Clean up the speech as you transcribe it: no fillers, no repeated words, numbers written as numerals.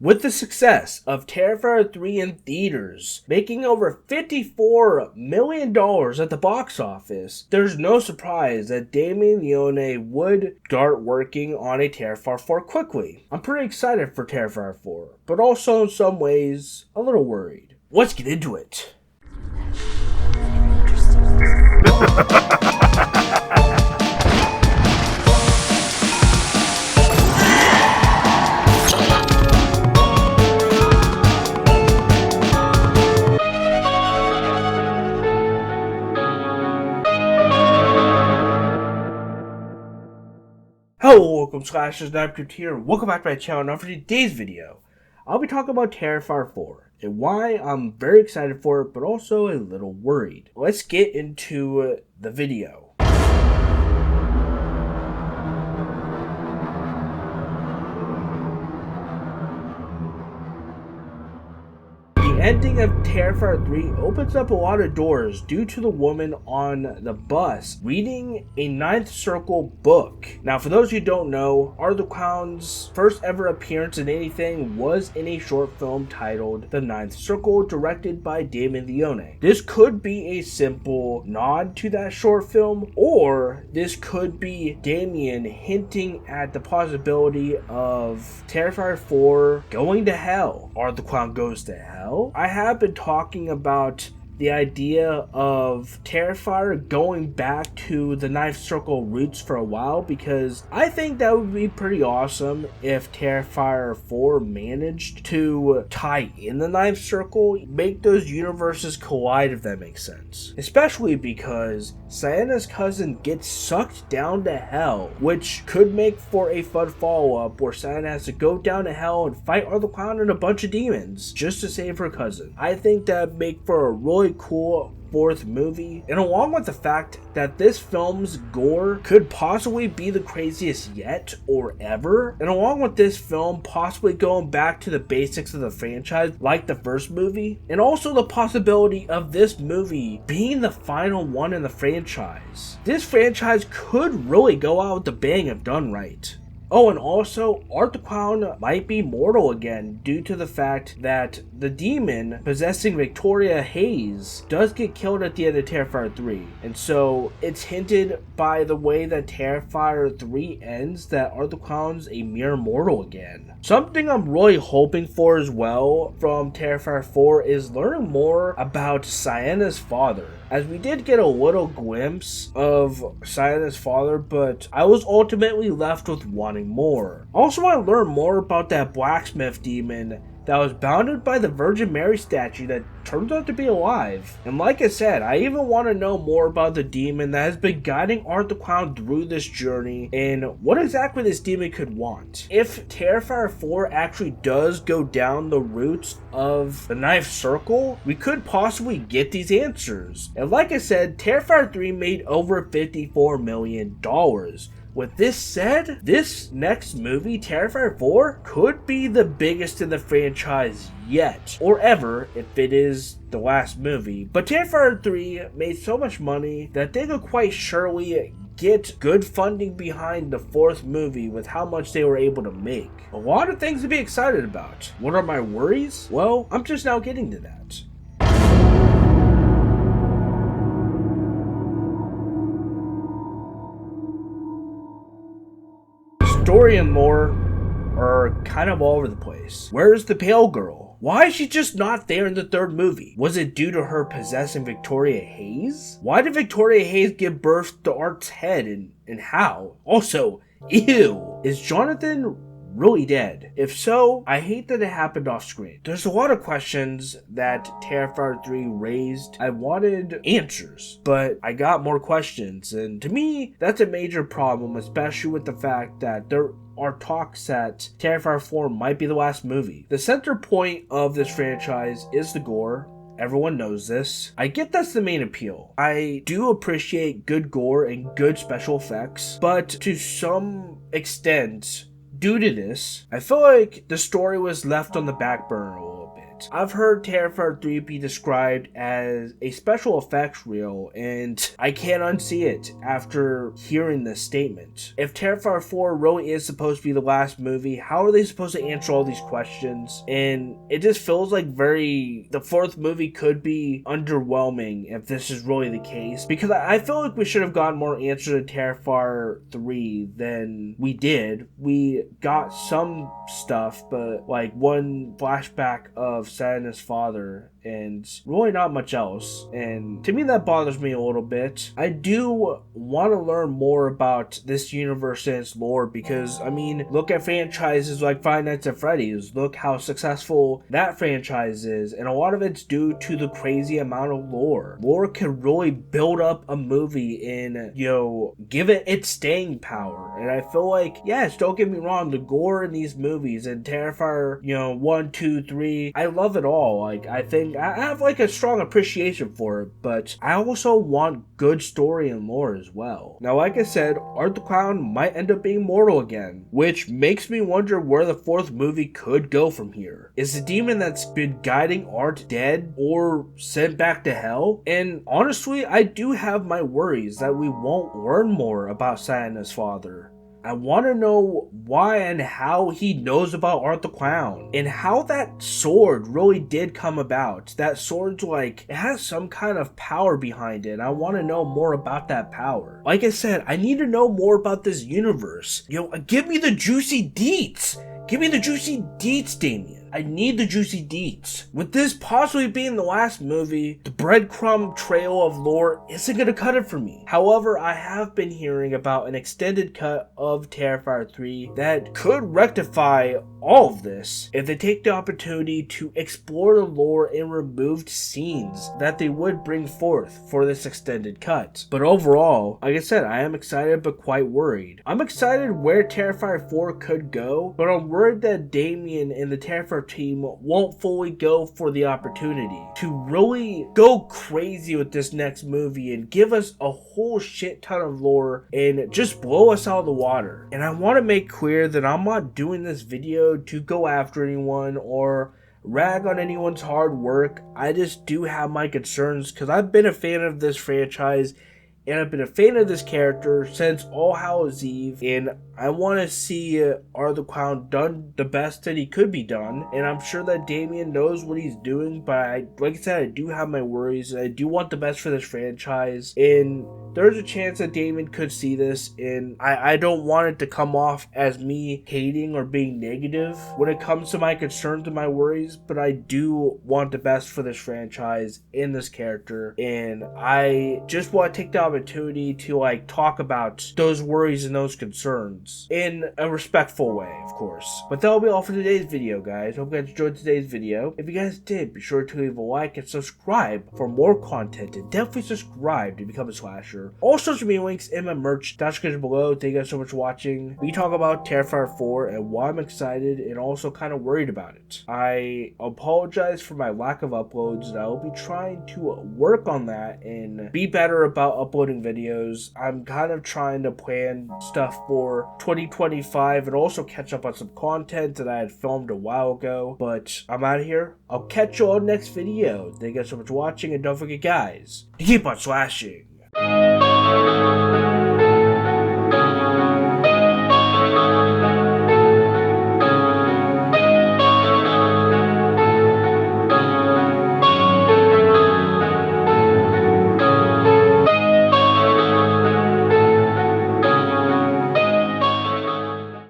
With the success of Terrifier 3 in theaters, making over $54 million at the box office, there's no surprise that Damien Leone would start working on a Terrifier 4 quickly. I'm pretty excited for Terrifier 4, but also in some ways, a little worried. Let's get into it. Hello, welcome Slashers, Nightcrypt here, welcome back to my channel. Now for today's video, I'll be talking about Terrifier 4 and why I'm very excited for it, but also a little worried. Let's get into the video. The ending of Terrifier 3 opens up a lot of doors due to the woman on the bus reading a Ninth Circle book. Now, for those who don't know, Art the Clown's first ever appearance in anything was in a short film titled The Ninth Circle, directed by Damien Leone. This could be a simple nod to that short film, or this could be Damien hinting at the possibility of Terrifier 4 going to hell. Art the Clown goes to hell? I have been talking about the idea of Terrifier going back to the Ninth Circle roots for a while, because I think that would be pretty awesome if Terrifier 4 managed to tie in the Ninth Circle, make those universes collide, if that makes sense. Especially because Sienna's cousin gets sucked down to hell, which could make for a fun follow-up where Sienna has to go down to hell and fight Art the Clown and a bunch of demons just to save her cousin. I think that'd make for a really cool fourth movie, and along with the fact that this film's gore could possibly be the craziest yet or ever, and along with this film possibly going back to the basics of the franchise like the first movie, and also the possibility of this movie being the final one in the franchise. This franchise could really go out with a bang if done right. Oh, and also, Art the Clown might be mortal again due to the fact that the demon possessing Victoria Hayes does get killed at the end of Terrifier 3. And so, it's hinted by the way that Terrifier 3 ends that Art the Clown's a mere mortal again. Something I'm really hoping for as well from Terrifier 4 is learning more about Sienna's father, as we did get a little glimpse of Sienna's father, but I was ultimately left with wanting more. I also want to learn more about that blacksmith demon that was bounded by the Virgin Mary statue that turns out to be alive. And like I said, I even want to know more about the demon that has been guiding Art the Clown through this journey and what exactly this demon could want. If Terrifier 4 actually does go down the roots of the Ninth Circle, we could possibly get these answers. And like I said, Terrifier 3 made over $54 million. With this said, this next movie, Terrifier 4, could be the biggest in the franchise yet, or ever if it is the last movie. But Terrifier 3 made so much money that they could quite surely get good funding behind the fourth movie with how much they were able to make. A lot of things to be excited about. What are my worries? Well, I'm just now getting to that. Story and lore are kind of all over the place. Where's the pale girl? Why is she just not there in the third movie? Was it due to her possessing Victoria Hayes? Why did Victoria Hayes give birth to Art's head and how? Also, ew, is Jonathan really dead? If so, I hate that it happened off screen. There's a lot of questions that Terrifier 3 raised. I wanted answers, but I got more questions, and to me, that's a major problem, especially with the fact that there are talks that Terrifier 4 might be the last movie. The center point of this franchise is the gore. Everyone knows this. I get that's the main appeal. I do appreciate good gore and good special effects, but to some extent, due to this, I feel like the story was left on the back burner a little bit. that. I've heard Terrifier 3 be described as a special effects reel, and I can't unsee it after hearing this statement. If Terrifier 4 really is supposed to be the last movie, how are they supposed to answer all these questions? And it just feels like the fourth movie could be underwhelming if this is really the case, because I feel like we should have gotten more answers in Terrifier 3 than we did. We got some stuff, but like one flashback of Saturn's father, and really not much else. And to me, that bothers me a little bit. I do want to learn more about this universe and its lore, because I mean, look at franchises like Five Nights at Freddy's. Look how successful that franchise is, and a lot of it's due to the crazy amount of lore. Lore can really build up a movie and, give it its staying power. And I feel like, yes, don't get me wrong, the gore in these movies and Terrifier, 1, 2, 3, I love it all. Like, I think I have like a strong appreciation for it, but I also want good story and lore as well. Now, like I said, Art the Clown might end up being mortal again, which makes me wonder where the fourth movie could go from here. Is the demon that's been guiding Art dead or sent back to hell? And honestly, I do have my worries that we won't learn more about Saturn's father. I want to know why and how he knows about Art the Clown, and how that sword really did come about. That sword's like, it has some kind of power behind it, and I want to know more about that power. Like I said, I need to know more about this universe. Give me the juicy deets! Give me the juicy deets, Damien. I need the juicy deets. With this possibly being the last movie, the breadcrumb trail of lore isn't going to cut it for me. However, I have been hearing about an extended cut of Terrifier 3 that could rectify all of this if they take the opportunity to explore the lore in removed scenes that they would bring forth for this extended cut. But overall, like I said, I am excited but quite worried. I'm excited where Terrifier 4 could go, but I'm worried that Damien and the Terrifier team won't fully go for the opportunity to really go crazy with this next movie and give us a whole shit ton of lore and just blow us out of the water. And I want to make clear that I'm not doing this video to go after anyone or rag on anyone's hard work. I just do have my concerns, because I've been a fan of this franchise and I've been a fan of this character since All Hallows Eve, and I want to see Art the Clown done the best that he could be done, and I'm sure that Damien knows what he's doing, but like I said, I do have my worries, and I do want the best for this franchise, and there's a chance that Damien could see this, and I don't want it to come off as me hating or being negative when it comes to my concerns and my worries, but I do want the best for this franchise and this character, and I just want to take the opportunity to talk about those worries and those concerns in a respectful way, of course. But that'll be all for today's video, guys. Hope you guys enjoyed today's video. If you guys did, be sure to leave a like and subscribe for more content, and definitely subscribe to become a slasher. All social media links in my merch description below. Thank you guys so much for watching. We talk about Terrifier 4 and why I'm excited and also kind of worried about it. I apologize for my lack of uploads, and I will be trying to work on that and be better about uploading videos. I'm kind of trying to plan stuff for 2025 and also catch up on some content that I had filmed a while ago, but I'm out of here. I'll catch you all next video. Thank you guys so much for watching, and don't forget, guys, to keep on slashing.